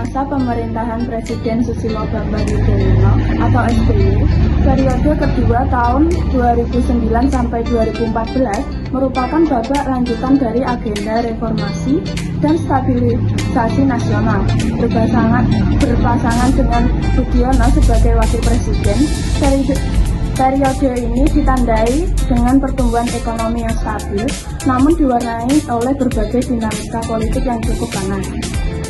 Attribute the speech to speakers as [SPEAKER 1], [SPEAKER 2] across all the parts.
[SPEAKER 1] masa pemerintahan Presiden Susilo Bambang Yudhoyono atau SBY, periode kedua tahun 2009 sampai 2014 merupakan babak lanjutan dari agenda reformasi dan stabilisasi nasional. Berpasangan dengan Budiono sebagai wakil presiden, periode ini ditandai dengan pertumbuhan ekonomi yang stabil, namun diwarnai oleh berbagai dinamika politik yang cukup panas.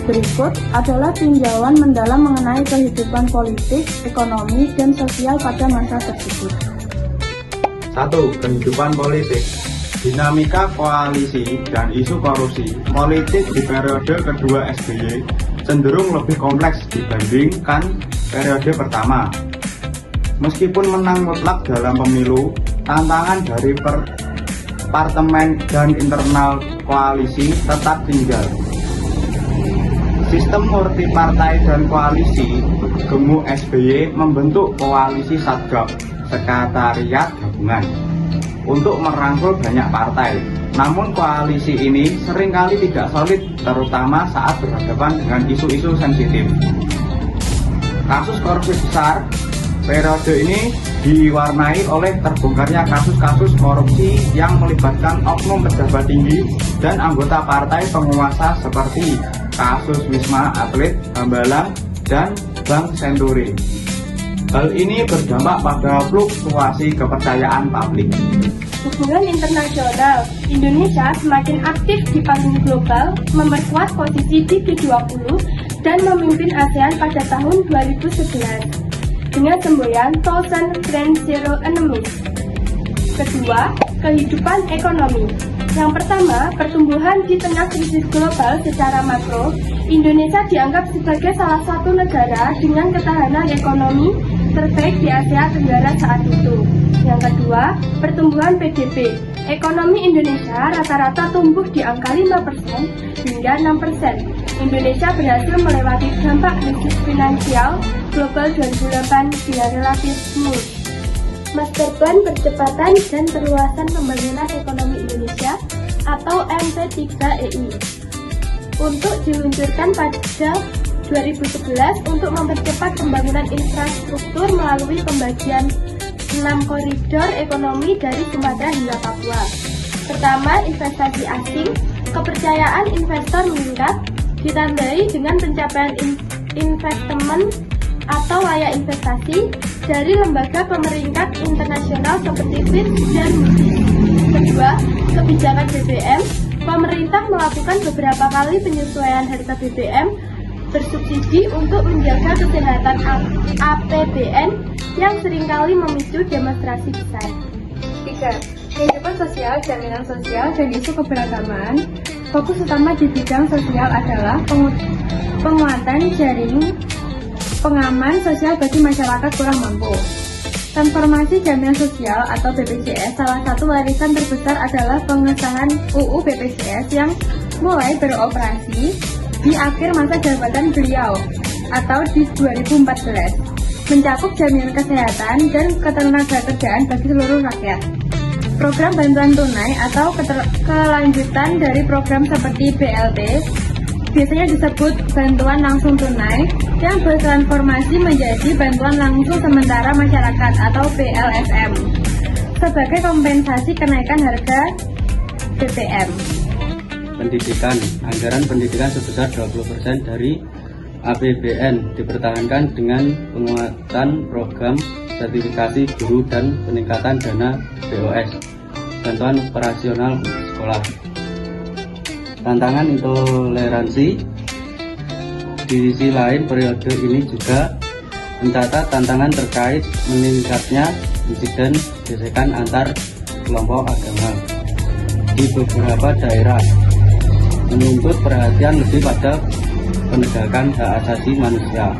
[SPEAKER 1] Berikut adalah tinjauan mendalam mengenai kehidupan politik, ekonomi, dan sosial pada masa tersebut.
[SPEAKER 2] 1. Kehidupan politik. Dinamika koalisi dan isu korupsi politik di periode kedua SBY cenderung lebih kompleks dibandingkan periode pertama. Meskipun menang mutlak dalam pemilu, tantangan dari parlemen dan internal koalisi tetap tinggal. Sistem multipartai dan koalisi gemuk SBY membentuk koalisi Satgab, sekretariat gabungan, untuk merangkul banyak partai. Namun koalisi ini seringkali tidak solid, terutama saat berhadapan dengan isu-isu sensitif. Kasus korupsi besar periode ini diwarnai oleh terbongkarnya kasus-kasus korupsi yang melibatkan oknum pejabat tinggi dan anggota partai penguasa seperti kasus Wisma Atlet, Hambalang, dan Bank Senturi. Hal ini berdampak pada fluktuasi kepercayaan publik.
[SPEAKER 3] Hubungan internasional, Indonesia semakin aktif di panggung global, memperkuat posisi di G20 dan memimpin ASEAN pada tahun 2011 dengan semboyan Thousand Friends Zero Enemies. Kedua, kehidupan ekonomi. Yang pertama, pertumbuhan di tengah krisis global secara makro. Indonesia dianggap sebagai salah satu negara dengan ketahanan ekonomi terbaik di Asia Tenggara saat itu. Yang kedua, pertumbuhan PDB. Ekonomi Indonesia rata-rata tumbuh di angka 5% hingga 6%. Indonesia berhasil melewati dampak krisis finansial global 2008 dengan relatif smooth. Masterplan Percepatan dan Perluasan Pembangunan Ekonomi Indonesia atau MP3EI untuk diluncurkan pada 2011 untuk mempercepat pembangunan infrastruktur melalui pembagian 6 koridor ekonomi dari Sumatera hingga Papua. Pertama, investasi asing. Kepercayaan investor meningkat, ditandai dengan pencapaian investment atau layak investasi dari lembaga pemeringkat internasional seperti Fitch dan Moody's. Kedua, kebijakan BBM. Pemerintah melakukan beberapa kali penyesuaian harga BBM bersubsidi untuk menjaga kesehatan APBN yang seringkali memicu demonstrasi besar.
[SPEAKER 1] 3. Kehidupan sosial, jaminan sosial, dan isu keberagaman. Fokus utama di bidang sosial adalah penguatan jaring pengaman sosial bagi masyarakat kurang mampu. Transformasi jaminan sosial atau BPJS, salah satu warisan terbesar adalah pengesahan UU BPJS yang mulai beroperasi di akhir masa jabatan beliau atau di 2014, mencakup jaminan kesehatan dan ketenagakerjaan bagi seluruh rakyat. Program bantuan tunai atau kelanjutan dari program seperti BLT biasanya disebut bantuan langsung tunai yang bertransformasi menjadi bantuan langsung sementara masyarakat atau PLSM sebagai kompensasi kenaikan harga BBM.
[SPEAKER 4] Pendidikan, anggaran pendidikan sebesar 20% dari APBN dipertahankan dengan penguatan program sertifikasi guru dan peningkatan dana BOS, bantuan operasional sekolah. Tantangan intoleransi. Di sisi lain, periode ini juga mencatat tantangan terkait meningkatnya insiden gesekan antar kelompok agama di beberapa daerah, menuntut perhatian lebih pada penegakan hak asasi manusia.